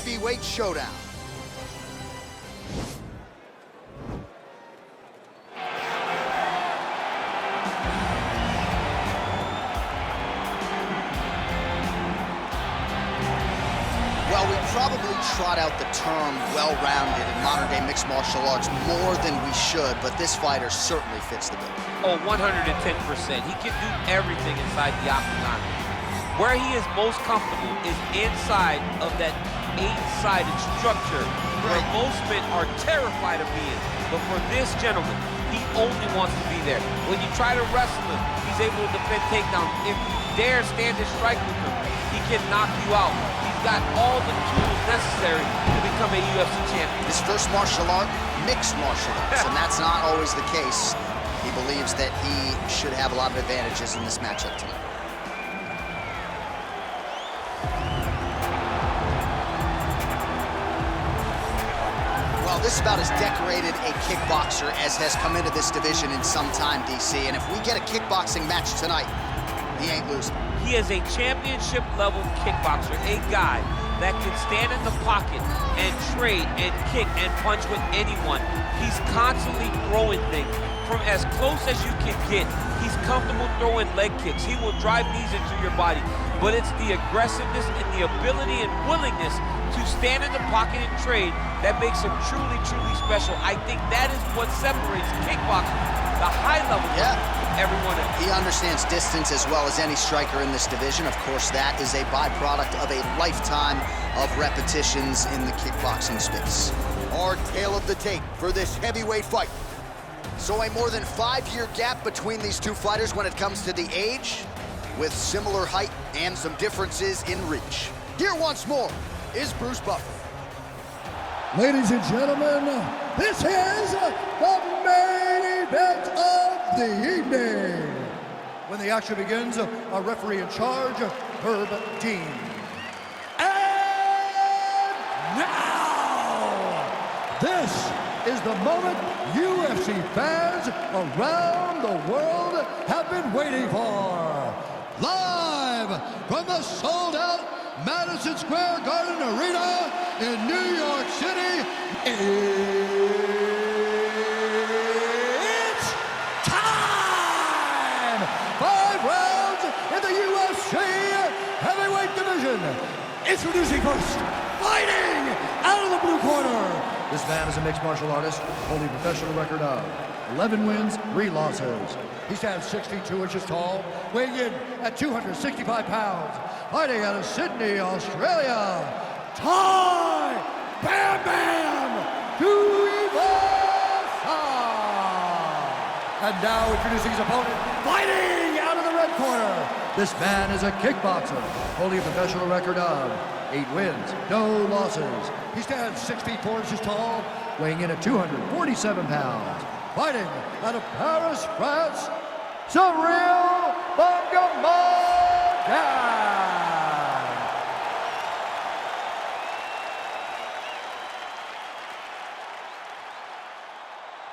heavyweight showdown. Well, we probably trot out the term well-rounded in modern-day mixed martial arts more than we should, but this fighter certainly fits the bill. Oh, 110%. He can do everything inside the octagon. Where he is most comfortable is inside of that 8-sided structure where most men are terrified of being. But for this gentleman, he only wants to be there. When you try to wrestle him, he's able to defend takedowns. If you dare stand and strike with him, he can knock you out. He's got all the tools necessary to become a UFC champion. His first martial art, mixed martial arts, and that's not always the case. He believes that he should have a lot of advantages in this matchup tonight. Well, this is about as decorated a kickboxer as has come into this division in some time, DC. And if we get a kickboxing match tonight, he ain't losing. He is a championship-level kickboxer, a guy that can stand in the pocket and trade and kick and punch with anyone. He's constantly throwing things from as close as you can get. He's comfortable throwing leg kicks. He will drive knees into your body. But it's the aggressiveness and the ability and willingness to stand in the pocket and trade that makes him truly, truly special. I think that is what separates kickboxing, the high level, from everyone else. He understands distance as well as any striker in this division. Of course, that is a byproduct of a lifetime of repetitions in the kickboxing space. Our tale of the tape for this heavyweight fight. So a more than 5-year gap between these two fighters when it comes to the age, with similar height and some differences in reach. Here once more is Bruce Buffer. Ladies and gentlemen, this is the main event of the evening. When the action begins, our referee in charge, Herb Dean. And now, this is the moment UFC fans around the world have been waiting for. Live from the sold-out Madison Square Garden Arena in New York City, it's time! 5 rounds in the UFC heavyweight division. Introducing first, fighting out of the blue corner. This man is a mixed martial artist, holding a professional record of 11 wins, 3 losses. He stands 62 inches tall, weighing in at 265 pounds. Fighting out of Sydney, Australia, Tai Tuivasa. And now introducing his opponent, fighting out of the red corner. This man is a kickboxer, holding a professional record of 8 wins, no losses. He stands 6 feet 4 inches tall, weighing in at 247 pounds. Fighting out of Paris, France, Ciryl Gane.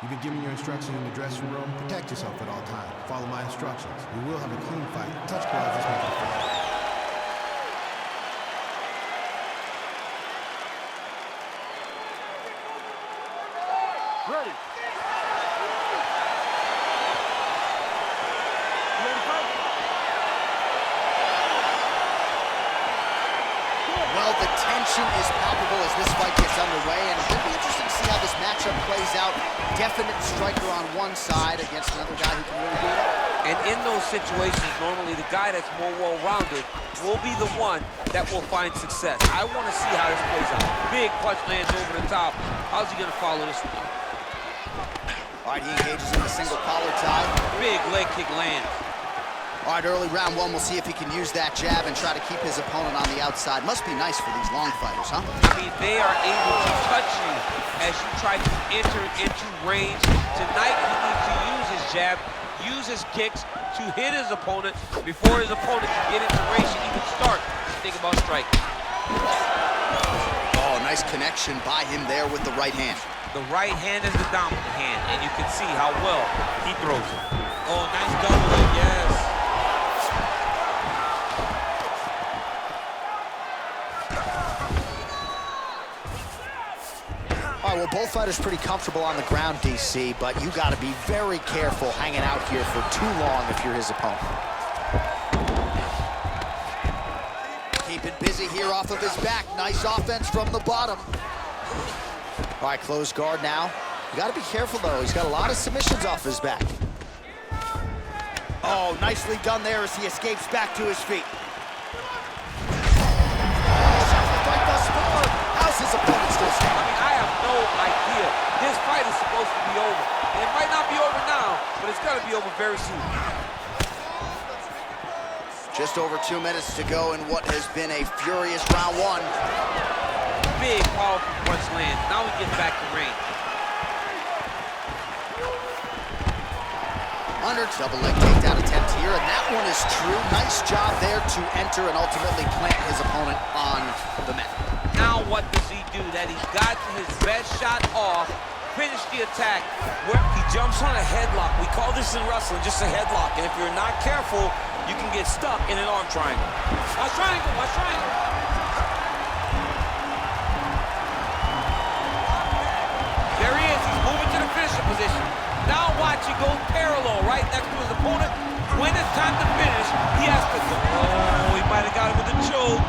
You've been given your instructions in the dressing room. Protect yourself at all times. Follow my instructions. We will have a clean fight. Touch gloves, let's make it fair. Ready. Well, the tension is palpable as this fight gets underway, and it'll be interesting to see how this matchup plays out. Definite striker on one side against another guy who can really do it. And in those situations, normally the guy that's more well-rounded will be the one that will find success. I want to see how this plays out. Big punch lands over the top. How's he going to follow this one? All right, he engages in the single collar tie. Big leg kick lands. All right, early round 1, we'll see if he can use that jab and try to keep his opponent on the outside. Must be nice for these long fighters, huh? I mean, they are able to touch you as you try to enter into range. Tonight, he needs to use his jab, use his kicks to hit his opponent before his opponent can get into range and even start to think about striking. Oh, nice connection by him there with the right hand. The right hand is the dominant hand, and you can see how well he throws it. Oh, nice double leg, yes. All right, well, both fighters pretty comfortable on the ground, DC, but you got to be very careful hanging out here for too long if you're his opponent. Keeping busy here off of his back. Nice offense from the bottom. All right, closed guard now. You got to be careful, though. He's got a lot of submissions off his back. Oh, nicely done there as he escapes back to his feet. How's his opponent still standing? I mean, I have no idea. This fight is supposed to be over. And it might not be over now, but it's got to be over very soon. Just over 2 minutes to go in what has been a furious round one. Big, powerful punch land. Now we get back to range. Under double leg takedown attempt here, and that one is true. Nice job there to enter and ultimately plant his opponent on the mat. Now what does he do? That he's got his best shot off, finish the attack. Where he jumps on a headlock. We call this in wrestling just a headlock. And if you're not careful, you can get stuck in an arm triangle. Watch triangle, watch triangle. There he is, he's moving to the finisher position. Now watch, he goes parallel right next to his opponent. When it's time to finish, he has to go. Oh, he might have got him with a choke.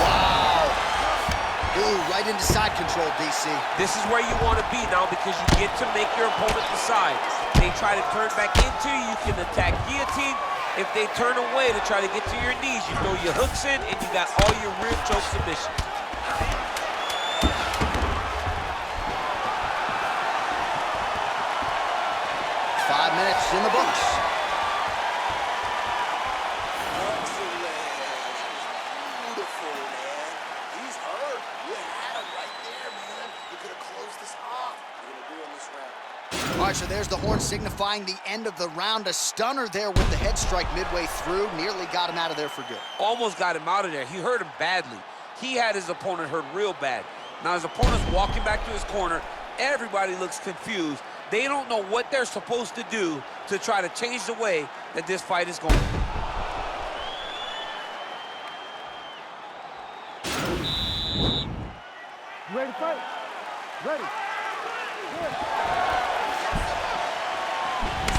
Wow. Ooh, right into side control, DC. This is where you want to be now because you get to make your opponent decide. They try to turn back into you, you can attack guillotine. If they turn away to try to get to your knees, you throw your hooks in and you got all your rear choke submissions. 5 minutes in the books. Beautiful, man. He's hurt. You had him right there, man. You could have closed this off. You're gonna do in this round. All right, so there's the horn signifying the end of the round. A stunner there with the head strike midway through. Nearly got him out of there for good. Almost got him out of there. He hurt him badly. He had his opponent hurt real bad. Now his opponent's walking back to his corner. Everybody looks confused. They don't know what they're supposed to do to try to change the way that this fight is going. You ready to fight? Ready.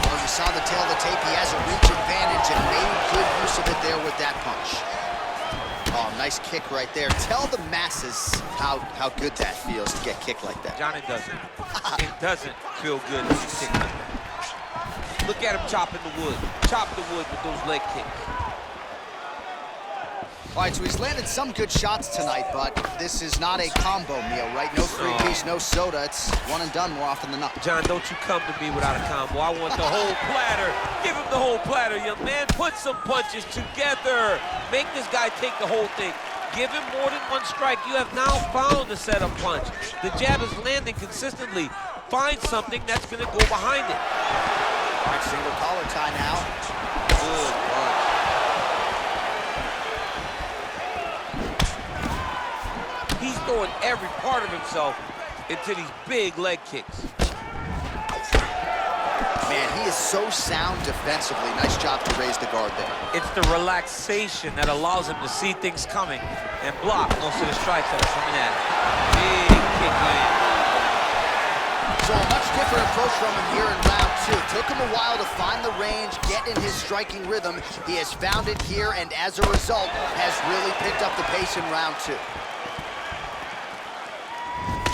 Well, you saw the tail of the tape. He has a reach advantage and made good use of it there with that punch. Oh, nice kick right there. Tell the masses how good that feels to get kicked like that. John, it doesn't. It doesn't feel good to be kicked like that. Look at him chopping the wood. Chop the wood with those leg kicks. All right, so he's landed some good shots tonight, but this is not a combo meal, right? No three-piece, no soda. It's one and done more often than not. John, don't you come to me without a combo. I want the whole platter. Give him the whole platter, young man. Put some punches together. Make this guy take the whole thing. Give him more than one strike. You have now found a setup punch. The jab is landing consistently. Find something that's going to go behind it. All right, single collar tie now. Good punch. He's throwing every part of himself into these big leg kicks. Man, he is so sound defensively. Nice job to raise the guard there. It's the relaxation that allows him to see things coming and block most of the strikes that are coming at him. Big kick land. So a much different approach from him here in round two. Took him a while to find the range, get in his striking rhythm. He has found it here, and as a result, has really picked up the pace in round two.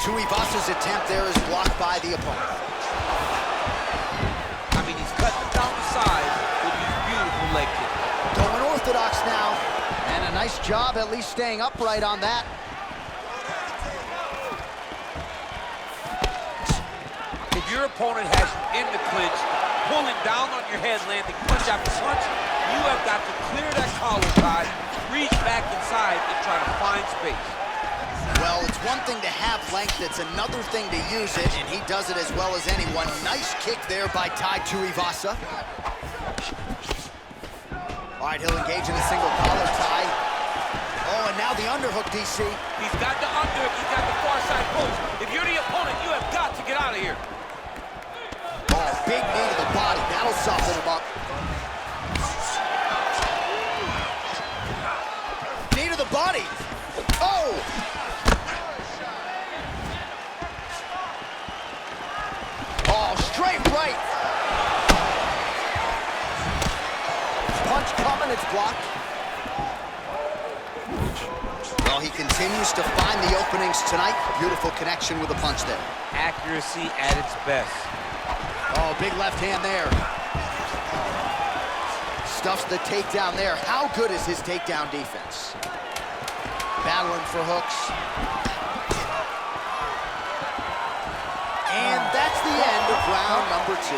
Tuivasa's attempt there is blocked by the opponent. I mean, he's cutting down the sides with these beautiful leg kicks. Going orthodox now, and a nice job at least staying upright on that. If your opponent has you in the clinch, pulling down on your head, landing punch after punch, you have got to clear that collar tie, reach back inside, and try to find space. Well, it's one thing to have length, it's another thing to use it, and he does it as well as anyone. Nice kick there by Tai Tuivasa. All right, he'll engage in a single collar tie. Oh, and now the underhook, DC. He's got the underhook, he's got the far side post. If you're the opponent, you have got to get out of here. Oh, big knee to the body. That'll soften him up. coming, it's blocked. Well, he continues to find the openings tonight. Beautiful connection with a punch there. Accuracy at its best. Oh, big left hand there. Stuffs the takedown there. How good is his takedown defense? Battling for hooks. And that's the end of round number 2.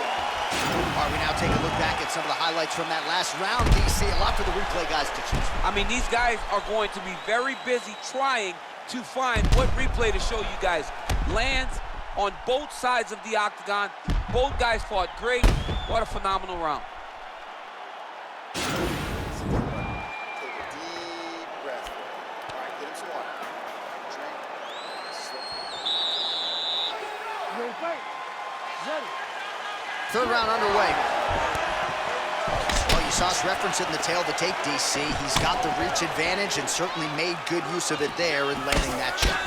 All right, we now take a look back at some of the highlights from that last round. DC, a lot for the replay guys to choose from. I mean, these guys are going to be very busy trying to find what replay to show you guys. Lands on both sides of the octagon. Both guys fought great. What a phenomenal round. Take a deep breath. All right, get him some water. Drink. Third round underway. Well, you saw us referencing the tail of the tape, DC. He's got the reach advantage and certainly made good use of it there in landing that shot.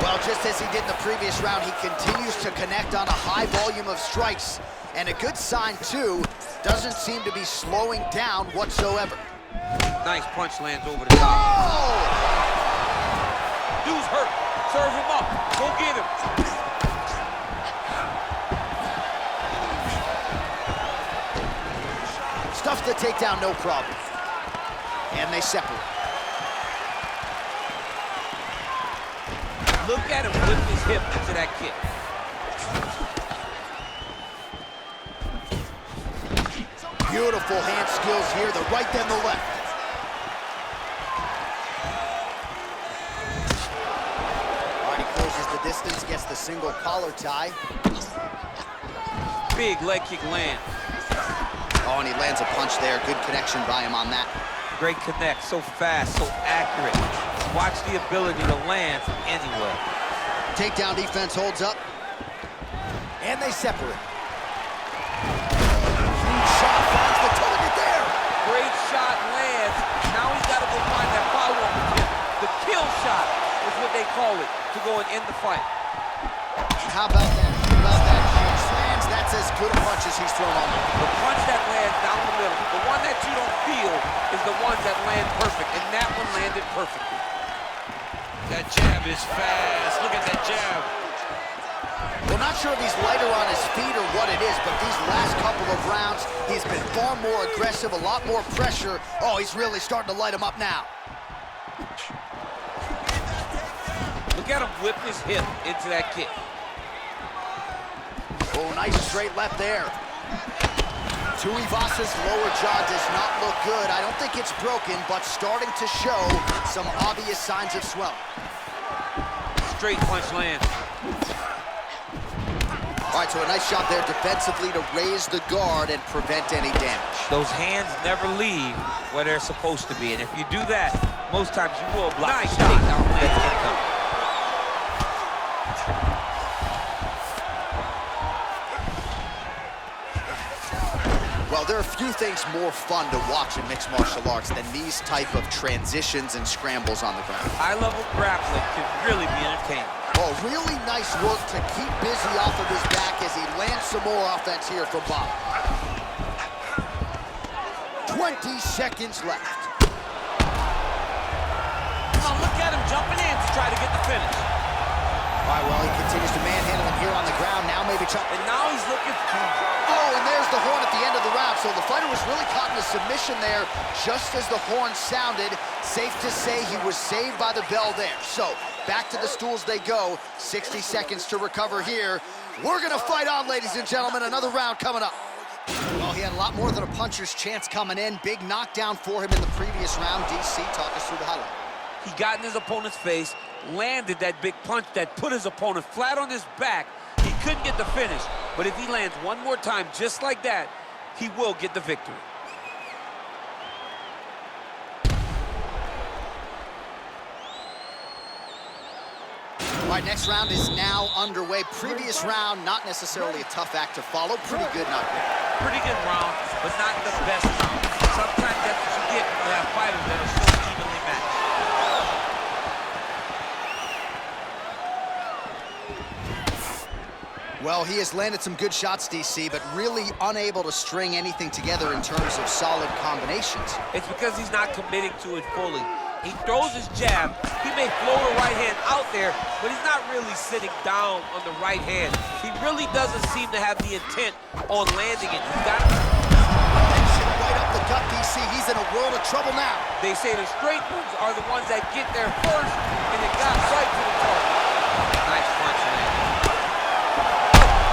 Well, just as he did in the previous round, he continues to connect on a high volume of strikes. And a good sign, too, doesn't seem to be slowing down whatsoever. Nice punch lands over the top. Oh! Dude's hurt. Serve him up. Go get him. Stuffs the takedown, no problem. And they separate. Look at him lift his hip into that kick. Beautiful hand skills here, the right then the left. All right, he closes the distance, gets the single collar tie. Big leg kick land. Oh, and he lands a punch there. Good connection by him on that. Great connect, so fast, so accurate. Watch the ability to land from anywhere. Takedown defense holds up. And they separate. Huge shot, finds the target there. Great shot lands. Now he's got to go find that follow-up attempt. The kill shot is what they call it, to go and end the fight. How about that? How about that? Huge lands. That's as good a punch as he's thrown on him. The punch that lands down the middle, the one that you don't feel is the ones that land perfect, and that one landed perfectly. That jab is fast. Look at that jab. Well, not sure if he's lighter on his feet or what it is, but these last couple of rounds, he's been far more aggressive, a lot more pressure. Oh, he's really starting to light him up now. Look at him whip his hip into that kick. Oh, nice straight left there. Tuivasa's lower jaw does not look good. I don't think it's broken, but starting to show some obvious signs of swelling. Straight punch lands. All right, so a nice shot there defensively to raise the guard and prevent any damage. Those hands never leave where they're supposed to be, and if you do that, most times you will block the shot. That's income. Well, there are few things more fun to watch in mixed martial arts than these type of transitions and scrambles on the ground. High-level grappling can really be entertaining. Oh, really nice work to keep busy off of his back as he lands some more offense here from Bob. 20 seconds left. Oh, look at him jumping in to try to get the finish. All right, well, he continues to manhandle him here on the ground. Now maybe try. And now he's looking. Oh, and there's the horn at the end of the round. So the fighter was really caught in a submission there just as the horn sounded. Safe to say he was saved by the bell there. So back to the stools they go. 60 seconds to recover here. We're going to fight on, ladies and gentlemen. Another round coming up. Well, he had a lot more than a puncher's chance coming in. Big knockdown for him in the previous round. DC, talk us through the highlight. He got in his opponent's face, landed that big punch that put his opponent flat on his back. He couldn't get the finish, but if he lands one more time just like that, he will get the victory. All right, next round is now underway. Previous round, not necessarily a tough act to follow. Pretty good, not great. Pretty good round, but not the best round. Sometimes that's what you get when you have fighters that are so evenly matched. Well, Oh, he has landed some good shots, DC, but really unable to string anything together in terms of solid combinations. It's because he's not committing to it fully. He throws his jab. He may float a right hand out there, but he's not really sitting down on the right hand. He really doesn't seem to have the intent on landing it. He's got Right up the gut, DC. He's in a world of trouble now. They say the straight moves are the ones that get there first, and it got right to the target. Nice punch, man.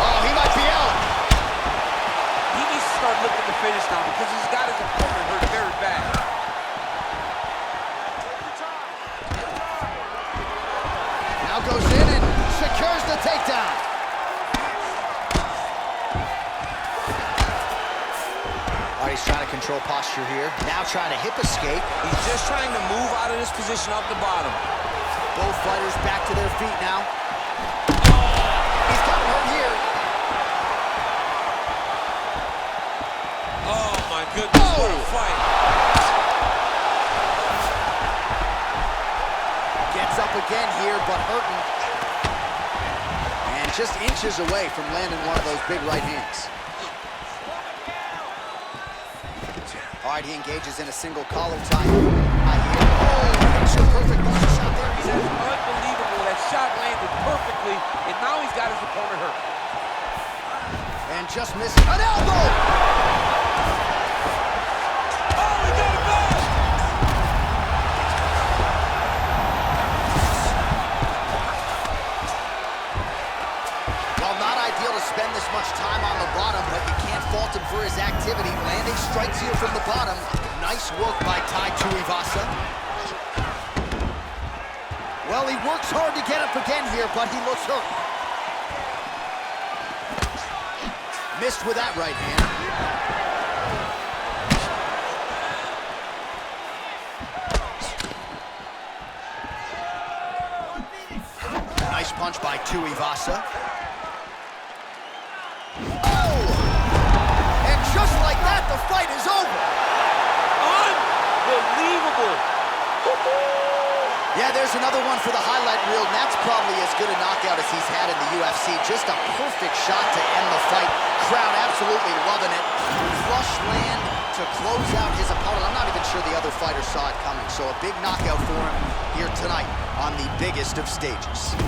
Oh, he might be out. He needs to start looking to finish now because he's got his opponent hurt very bad. Now goes in and secures the takedown. All right, he's trying to control posture here. Now trying to hip escape. He's just trying to move out of this position off the bottom. Both fighters back to their feet now. He's got hurt here. Oh, my goodness, what a fight. Gets up again here, but hurting. And just inches away from landing one of those big right hands. All right, he engages in a single collar tie. Picture perfect shot there. It's unbelievable. That shot landed perfectly, and now he's got his opponent hurt. And just missing an elbow! Oh, he got it back! Well, not ideal to spend this much time on the bottom, but you can't fault him for his activity. Landing strikes here from the bottom. Nice work by Tai Tuivasa. Well, he works hard to get up again here, but he looks hurt. Missed with that right hand. Nice punch by Tuivasa. Oh! And just like that, the fight is over. Unbelievable. Yeah, there's another one for the highlight reel, and that's probably as good a knockout as he's had in the UFC. Just a perfect shot to end the fight. Crowd absolutely loving it. Flush land to close out his opponent. I'm not even sure the other fighter saw it coming, so a big knockout for him here tonight on the biggest of stages.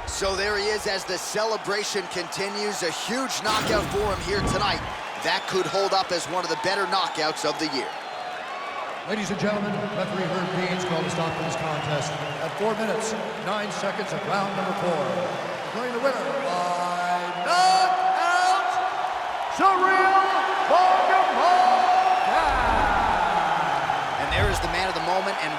So there he is as the celebration continues. A huge knockout for him here tonight. That could hold up as one of the better knockouts of the year. Ladies and gentlemen, referee Ciryl Gane called a stop to this contest at 4 minutes, 9 seconds of round number 4. Declaring the winner by knockout, Ciryl Gane! And there is the man of the moment, and